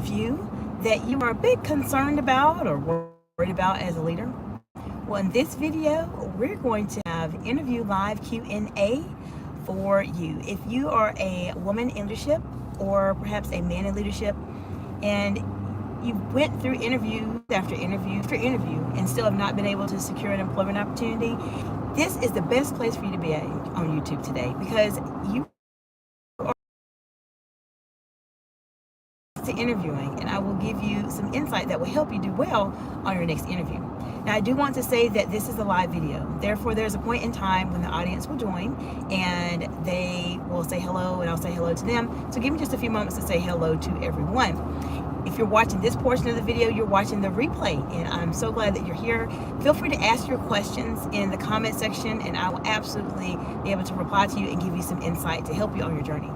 interview that you are a bit concerned about or worried about as a leader? Well, in this video, we're going to have interview live Q&A for you. If you are a woman in leadership or perhaps a man in leadership and you went through interview after interview after interview and still have not been able to secure an employment opportunity, this is the best place for you to be on YouTube today, because you are to interviewing, and I will give you some insight that will help you do well on your next interview. Now, I do want to say that this is a live video. Therefore, there's a point in time when the audience will join and they will say hello and I'll say hello to them. So give me just a few moments to say hello to everyone. If you're watching this portion of the video, you're watching the replay, and I'm so glad that you're here. Feel free to ask your questions in the comment section, and I will absolutely be able to reply to you and give you some insight to help you on your journey.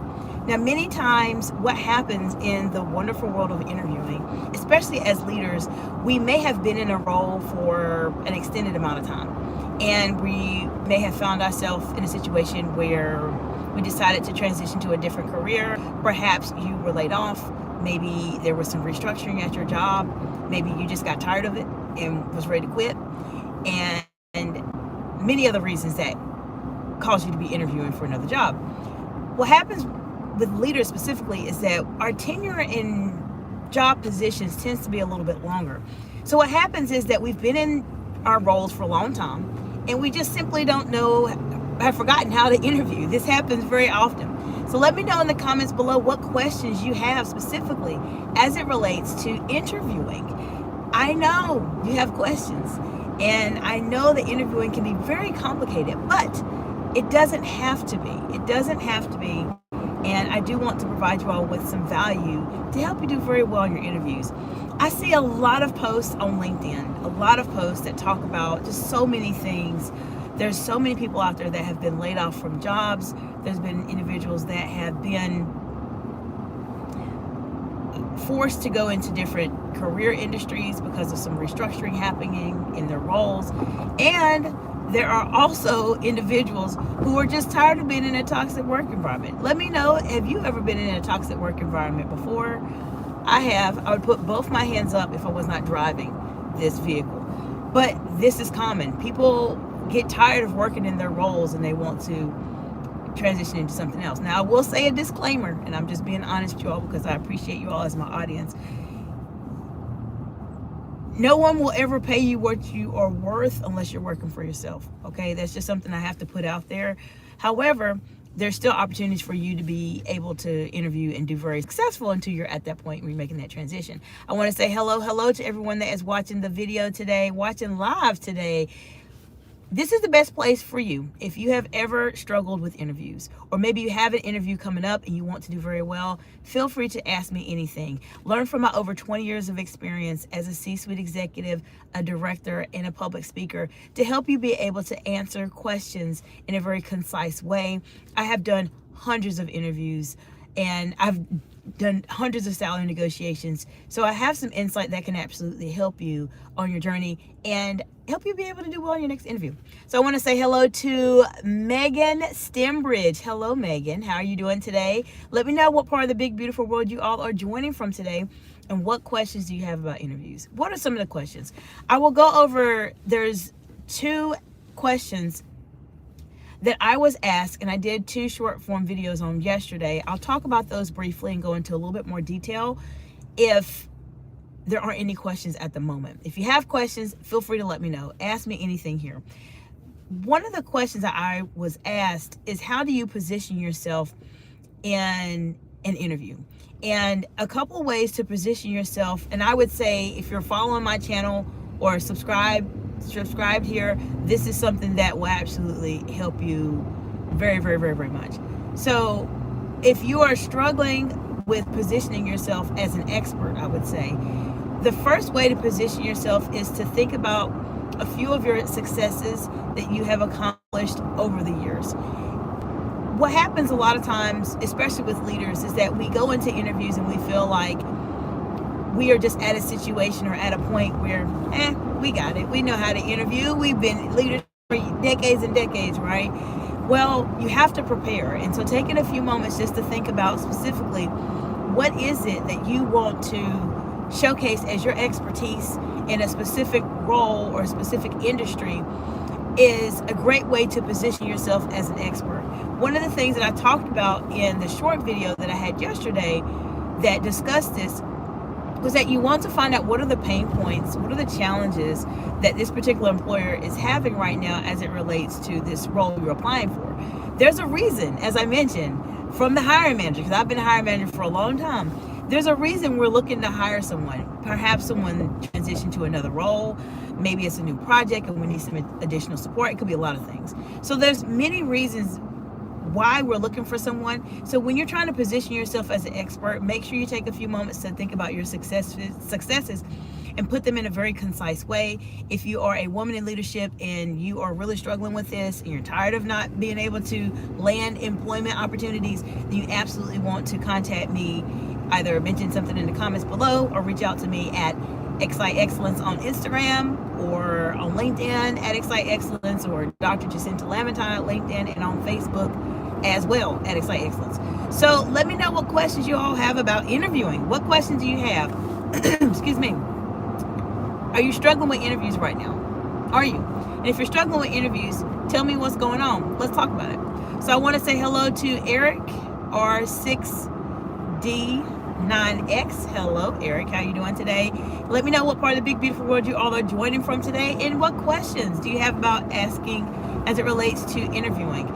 Now, many times what happens in the wonderful world of interviewing, especially as leaders, we may have been in a role for an extended amount of time, and we may have found ourselves in a situation where we decided to transition to a different career. Perhaps you were laid off. Maybe there was some restructuring at your job. Maybe you just got tired of it and was ready to quit. And many other reasons that cause you to be interviewing for another job. What happens with leaders specifically is that our tenure in job positions tends to be a little bit longer. So what happens is that we've been in our roles for a long time and we just simply don't know, have forgotten how to interview. This happens very often. So let me know in the comments below what questions you have specifically as it relates to interviewing. I know you have questions, and I know that interviewing can be very complicated, but it doesn't have to be. It doesn't have to be. And I do want to provide you all with some value to help you do very well in your interviews. I see a lot of posts on LinkedIn, a lot of posts that talk about just so many things. There's so many people out there that have been laid off from jobs. There's been individuals that have been forced to go into different career industries because of some restructuring happening in their roles. And there are also individuals who are just tired of being in a toxic work environment. Let me know, have you ever been in a toxic work environment before? I have. I would put both my hands up if I was not driving this vehicle. But this is common. People get tired of working in their roles and they want to transition into something else. Now, I will say a disclaimer, and I'm just being honest with you all because I appreciate you all as my audience. No one will ever pay you what you are worth unless you're working for yourself. Okay, that's just something I have to put out there. However, there's still opportunities for you to be able to interview and do very successful until you're at that point where you're making that transition. I want to say hello to everyone that is watching the video today, watching live today. This is the best place for you if you have ever struggled with interviews, or maybe you have an interview coming up and you want to do very well. Feel free to ask me anything. Learn from my over 20 years of experience as a C-suite executive, a director, and a public speaker to help you be able to answer questions in a very concise way. I have done hundreds of interviews and I've done hundreds of salary negotiations. So I have some insight that can absolutely help you on your journey and help you be able to do well in your next interview. So I want to say hello to Megan Stembridge. Hello, Megan. How are you doing today? Let me know what part of the big, beautiful world you all are joining from today, and what questions do you have about interviews? What are some of the questions? I will go over, there's 2 questions that I was asked, and I did 2 short form videos on yesterday. I'll talk about those briefly and go into a little bit more detail if there aren't any questions at the moment. If you have questions, feel free to let me know. Ask me anything here. One of the questions that I was asked is, how do you position yourself in an interview? And a couple of ways to position yourself, and I would say if you're following my channel or subscribed here, this is something that will absolutely help you very, very, very, very much. So if you are struggling with positioning yourself as an expert, I would say the first way to position yourself is to think about a few of your successes that you have accomplished over the years. What happens a lot of times, especially with leaders, is that we go into interviews and we feel like we are just at a situation or at a point where, we got it. We know how to interview. We've been leaders for decades and decades, right? Well, you have to prepare. And so taking a few moments just to think about specifically what is it that you want to showcase as your expertise in a specific role or a specific industry is a great way to position yourself as an expert. One of the things that I talked about in the short video that I had yesterday that discussed this was that you want to find out what are the pain points, what are the challenges that this particular employer is having right now as it relates to this role you're applying for. There's a reason, as I mentioned, from the hiring manager, because I've been a hiring manager for a long time, there's a reason we're looking to hire someone. Perhaps someone transitioned to another role, maybe it's a new project and we need some additional support. It could be a lot of things. So there's many reasons why we're looking for someone. So when you're trying to position yourself as an expert, make sure you take a few moments to think about your successes and put them in a very concise way. If you are a woman in leadership and you are really struggling with this and you're tired of not being able to land employment opportunities, then you absolutely want to contact me. Either mention something in the comments below or reach out to me at Excite Excellence on Instagram or on LinkedIn at Excite Excellence, or Dr. Jacinta Lamentine at LinkedIn and on Facebook as well at Excite Excellence. So let me know what questions you all have about interviewing. What questions do you have? Excuse me. Are you struggling with interviews right now? Are you? And if you're struggling with interviews, tell me what's going on. Let's talk about it. So I want to say hello to Eric R6D9X. Hello, Eric. How you doing today? Let me know what part of the big, beautiful world you all are joining from today, and what questions do you have about asking as it relates to interviewing,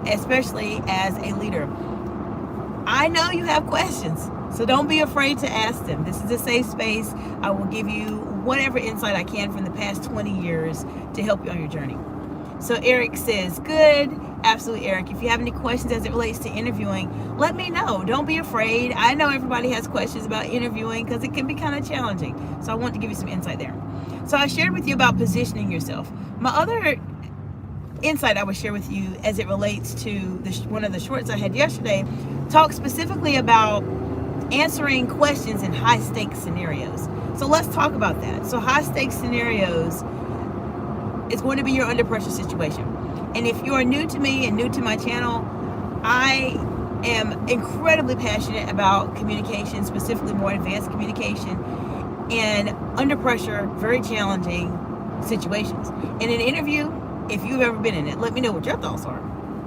especially as a leader. I know you have questions, so don't be afraid to ask them. This is a safe space. I will give you whatever insight I can from the past 20 years to help you on your journey. So Eric says, good. Absolutely, Eric. If you have any questions as it relates to interviewing, let me know. Don't be afraid. I know everybody has questions about interviewing because it can be kind of challenging. So I want to give you some insight there. So I shared with you about positioning yourself. My other insight I would share with you as it relates to one of the shorts I had yesterday talked specifically about answering questions in high stakes scenarios. So let's talk about that. So high stakes scenarios is going to be your under pressure situation. And if you are new to me and new to my channel, I am incredibly passionate about communication, specifically more advanced communication, and under pressure, very challenging situations. In an interview, if you've ever been in it, let me know what your thoughts are.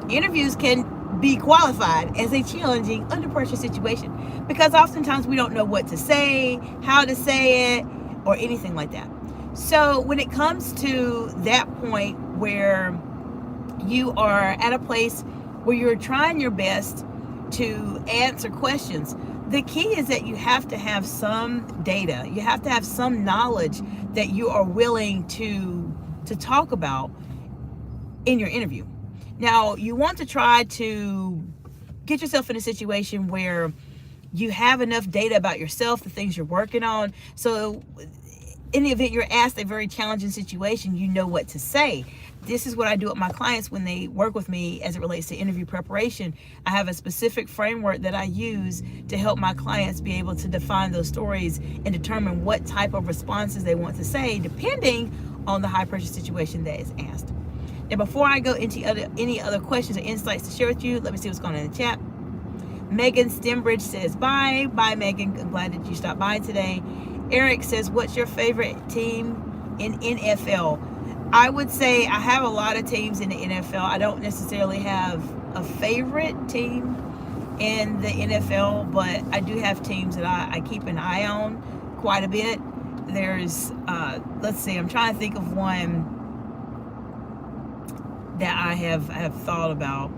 Interviews can be qualified as a challenging under pressure situation because oftentimes we don't know what to say, how to say it, or anything like that. So when it comes to that point where you are at a place where you're trying your best to answer questions, the key is that you have to have some data. You have to have some knowledge that you are willing to talk about in your interview. Now, you want to try to get yourself in a situation where you have enough data about yourself, the things you're working on. So in the event you're asked a very challenging situation, you know what to say. This is what I do with my clients when they work with me as it relates to interview preparation. I have a specific framework that I use to help my clients be able to define those stories and determine what type of responses they want to say depending on the high pressure situation that is asked. Now, before I go into any other questions or insights to share with you, let me see what's going on in the chat. Megan Stembridge says, bye. Bye, Megan. I'm glad that you stopped by today. Eric says, what's your favorite team in NFL? I would say I have a lot of teams in the NFL. I don't necessarily have a favorite team in the NFL, but I do have teams that I keep an eye on quite a bit. There's, let's see, I'm trying to think of one that I have thought about.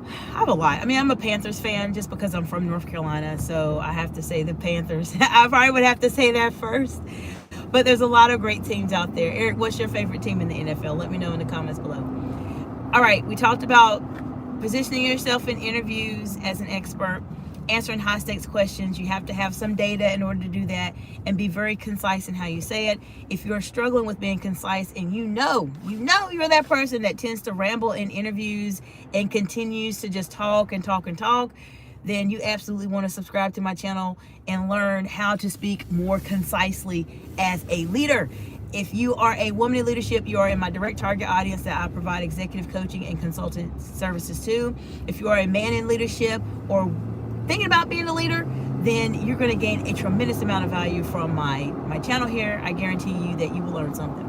I have a lot. I mean, I'm a Panthers fan just because I'm from North Carolina, so I have to say the Panthers. I probably would have to say that first. But there's a lot of great teams out there. Eric, what's your favorite team in the NFL? Let me know in the comments below. All right, we talked about positioning yourself in interviews as an expert, answering high stakes questions. You have to have some data in order to do that and be very concise in how you say it. If you're struggling with being concise and you know you're that person that tends to ramble in interviews and continues to just talk and talk and talk, then you absolutely want to subscribe to my channel and learn how to speak more concisely as a leader. If you are a woman in leadership, you are in my direct target audience that I provide executive coaching and consultant services to. If you are a man in leadership or thinking about being a leader, then you're going to gain a tremendous amount of value from my channel here. I guarantee you that you will learn something.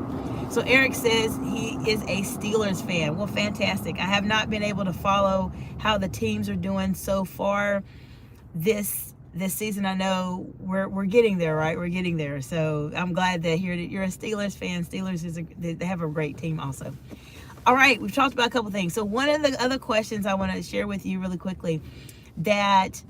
So Eric says he is a Steelers fan. Well, fantastic. I have not been able to follow how the teams are doing so far this season. I know we're getting there, right? We're getting there. So I'm glad that you're a Steelers fan. Steelers they have a great team also. All right, we've talked about a couple things. So one of the other questions I want to share with you really quickly that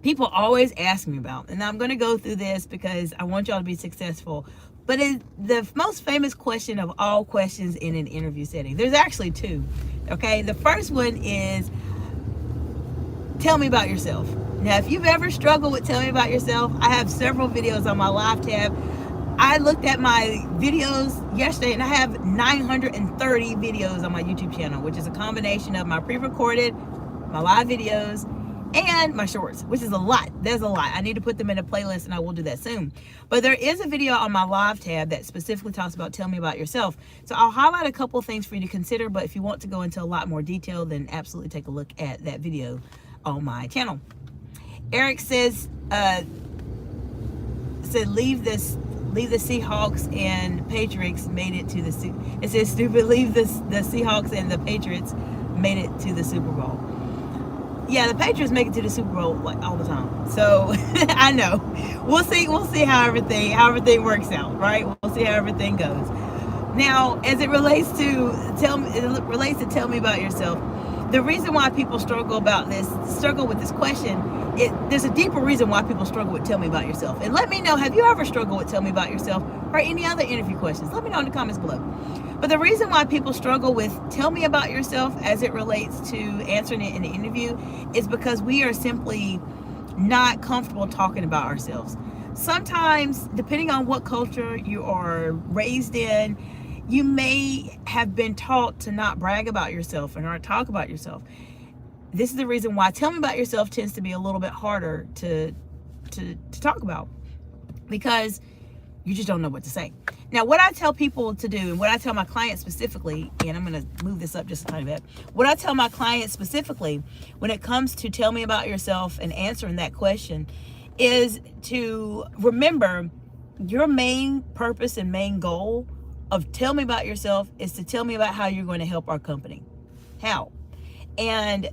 people always ask me about, and I'm going to go through this because I want y'all to be successful, but it's the most famous question of all questions in an interview setting. There's actually two, okay? The first one is, tell me about yourself. Now, if you've ever struggled with tell me about yourself, I have several videos on my live tab. I looked at my videos yesterday and I have 930 videos on my YouTube channel, which is a combination of my pre-recorded, my live videos, and my shorts, which is a lot. There's a lot. I need to put them in a playlist and I will do that soon. But there is a video on my live tab that specifically talks about tell me about yourself. So I'll highlight a couple of things for you to consider, but if you want to go into a lot more detail, then absolutely take a look at that video on my channel. Eric says, leave the Seahawks and Patriots made it to the it says stupid, leave the Seahawks and the Patriots made it to the Super Bowl. Yeah, the Patriots make it to the Super Bowl like all the time. So I know. We'll see how everything works out, right? We'll see how everything goes. Now, as it relates to tell me about yourself, the reason why people struggle with this question, there's a deeper reason why people struggle with tell me about yourself. And let me know, have you ever struggled with tell me about yourself or any other interview questions? Let me know in the comments below. But the reason why people struggle with tell me about yourself as it relates to answering it in an interview is because we are simply not comfortable talking about ourselves. Sometimes, depending on what culture you are raised in, you may have been taught to not brag about yourself and not talk about yourself. This is the reason why tell me about yourself tends to be a little bit harder to talk about, because you just don't know what to say. Now, what I tell people to do, and what I tell my clients specifically, and I'm going to move this up just a tiny bit. What I tell my clients specifically when it comes to tell me about yourself and answering that question is to remember your main purpose and main goal of tell me about yourself is to tell me about how you're going to help our company. How? And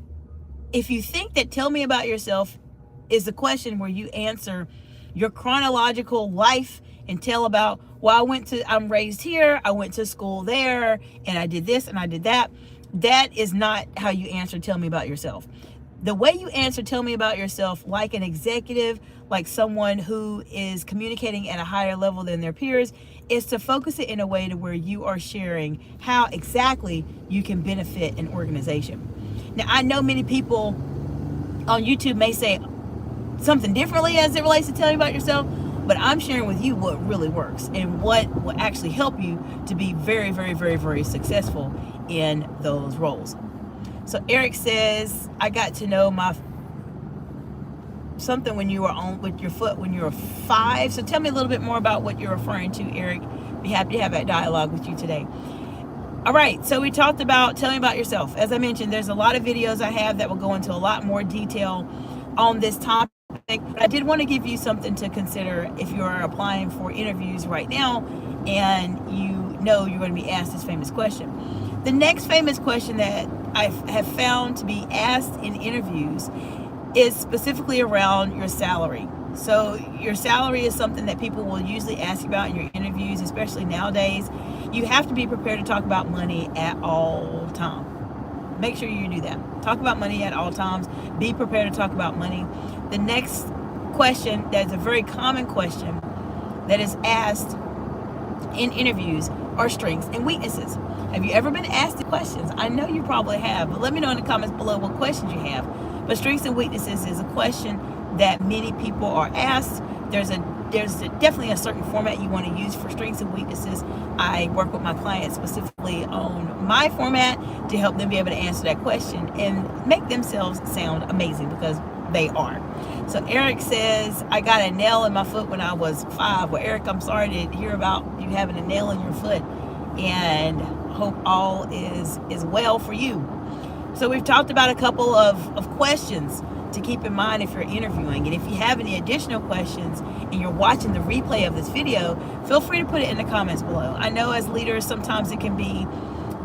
if you think that tell me about yourself is a question where you answer your chronological life and tell about, well, I'm raised here, I went to school there, and I did this and I did that. That is not how you answer tell me about yourself. The way you answer tell me about yourself, like an executive, like someone who is communicating at a higher level than their peers, is to focus it in a way to where you are sharing how exactly you can benefit an organization. Now, I know many people on YouTube may say something differently as it relates to tell me about yourself, but I'm sharing with you what really works and what will actually help you to be very, very, very, very successful in those roles. So Eric says, I got to know something when you were on with your foot when you were 5. So tell me a little bit more about what you're referring to, Eric. Be happy to have that dialogue with you today. All right, so we talked about tell me about yourself. As I mentioned, there's a lot of videos I have that will go into a lot more detail on this topic. But I did want to give you something to consider if you are applying for interviews right now and you know you're going to be asked this famous question. The next famous question that I have found to be asked in interviews is specifically around your salary. So your salary is something that people will usually ask you about in your interviews, especially nowadays. You have to be prepared to talk about money at all times. Make sure you do that. Talk about money at all times. Be prepared to talk about money. The next question, that's a very common question that is asked in interviews, are strengths and weaknesses. Have you ever been asked the questions? I know you probably have, but let me know in the comments below what questions you have. But strengths and weaknesses is a question that many people are asked. There's definitely a certain format you want to use for strengths and weaknesses. I work with my clients specifically on my format to help them be able to answer that question and make themselves sound amazing, because they are. So Eric says, I got a nail in my foot when I was 5. Well, Eric, I'm sorry to hear about you having a nail in your foot, and hope all is well for you. So we've talked about a couple of questions to keep in mind if you're interviewing. And if you have any additional questions and you're watching the replay of this video, feel free to put it in the comments below. I know as leaders, sometimes it can be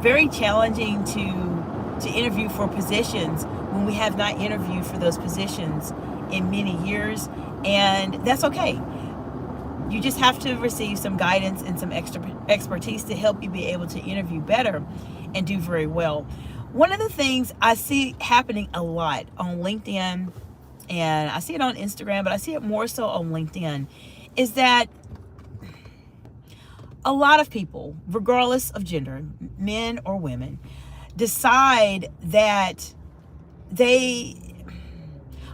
very challenging to interview for positions when we have not interviewed for those positions in many years, and that's okay. You just have to receive some guidance and some extra expertise to help you be able to interview better and do very well. One of the things I see happening a lot on LinkedIn, and I see it on Instagram, but I see it more so on LinkedIn, is that a lot of people, regardless of gender, men or women, decide that they,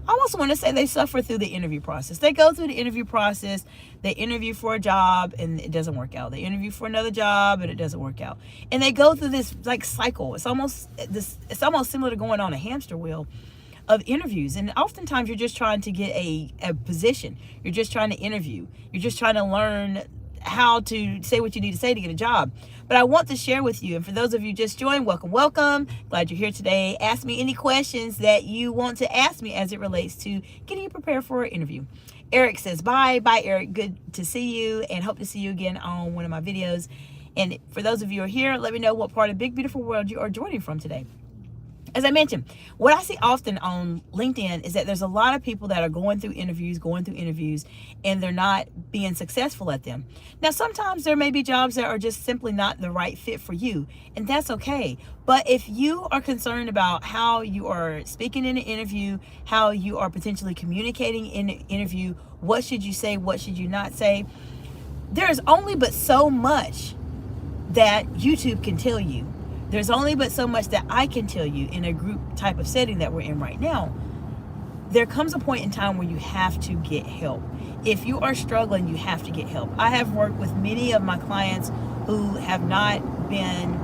I almost want to say, they suffer through the interview process. They go through the interview process, they interview for a job and it doesn't work out. They interview for another job and it doesn't work out. And they go through this like cycle. It's almost similar to going on a hamster wheel of interviews. And oftentimes you're just trying to get a position. You're just trying to interview. You're just trying to learn how to say what you need to say to get a job. But I want to share with you, and for those of you just joined, welcome. Glad you're here today. Ask me any questions that you want to ask me as it relates to getting you prepared for an interview. Eric says, bye, Eric. Good to see you and hope to see you again on one of my videos. And for those of you who are here, let me know what part of Big Beautiful World you are joining from today. As I mentioned, what I see often on LinkedIn is that there's a lot of people that are going through interviews, and they're not being successful at them. Now, sometimes there may be jobs that are just simply not the right fit for you, and that's okay. But if you are concerned about how you are speaking in an interview, how you are potentially communicating in an interview, what should you say, what should you not say, there is only but so much that YouTube can tell you. There's only but so much that I can tell you in a group type of setting that we're in right now. There comes a point in time where you have to get help. If you are struggling, you have to get help. I have worked with many of my clients who have not been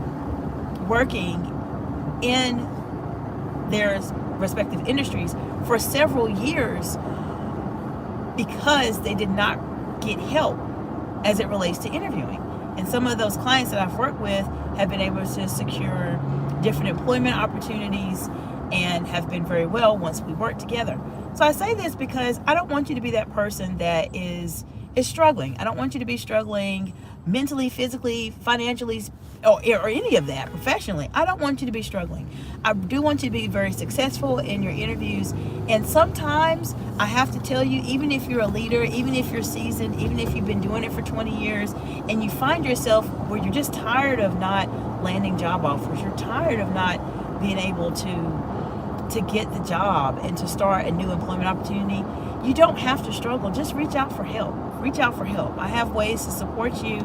working in their respective industries for several years because they did not get help as it relates to interviewing. And some of those clients that I've worked with have been able to secure different employment opportunities and have been very well once we work together. So I say this because I don't want you to be that person that is struggling. I don't want you to be struggling mentally, physically, financially, or any of that, professionally. I don't want you to be struggling. I do want you to be very successful in your interviews. And sometimes I have to tell you, even if you're a leader, even if you're seasoned, even if you've been doing it for 20 years, and you find yourself where you're just tired of not landing job offers, you're tired of not being able to get the job and to start a new employment opportunity, you don't have to struggle. Just reach out for help. Reach out for help. I have ways to support you.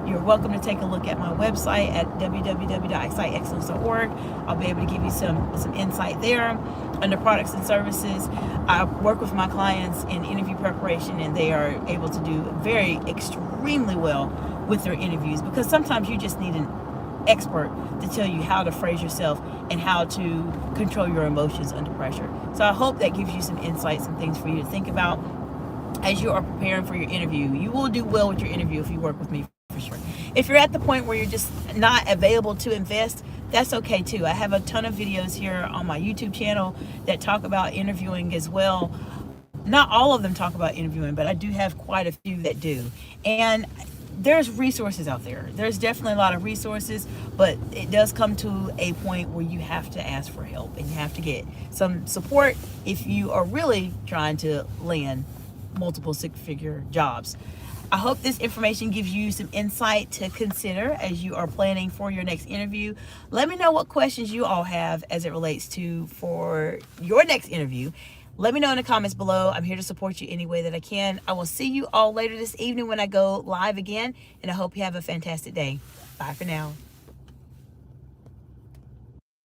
You're welcome to take a look at my website at www.exciteexcellence.org. I'll be able to give you some insight there. Under products and services, I work with my clients in interview preparation, and they are able to do extremely well with their interviews, because sometimes you just need an expert to tell you how to phrase yourself and how to control your emotions under pressure. So I hope that gives you some insights and things for you to think about as you are preparing for your interview. You will do well with your interview if you work with me, for sure. If you're at the point where you're just not available to invest, that's okay too. I have a ton of videos here on my YouTube channel that talk about interviewing as well. Not all of them talk about interviewing, but I do have quite a few that do. And there's resources out there. There's definitely a lot of resources, but it does come to a point where you have to ask for help and you have to get some support if you are really trying to land multiple six-figure jobs. I hope this information gives you some insight to consider as you are planning for your next interview. Let me know what questions you all have as it relates to for your next interview. Let me know in the comments below. I'm here to support you any way that I can. I will see you all later this evening when I go live again, and I hope you have a fantastic day. Bye for now.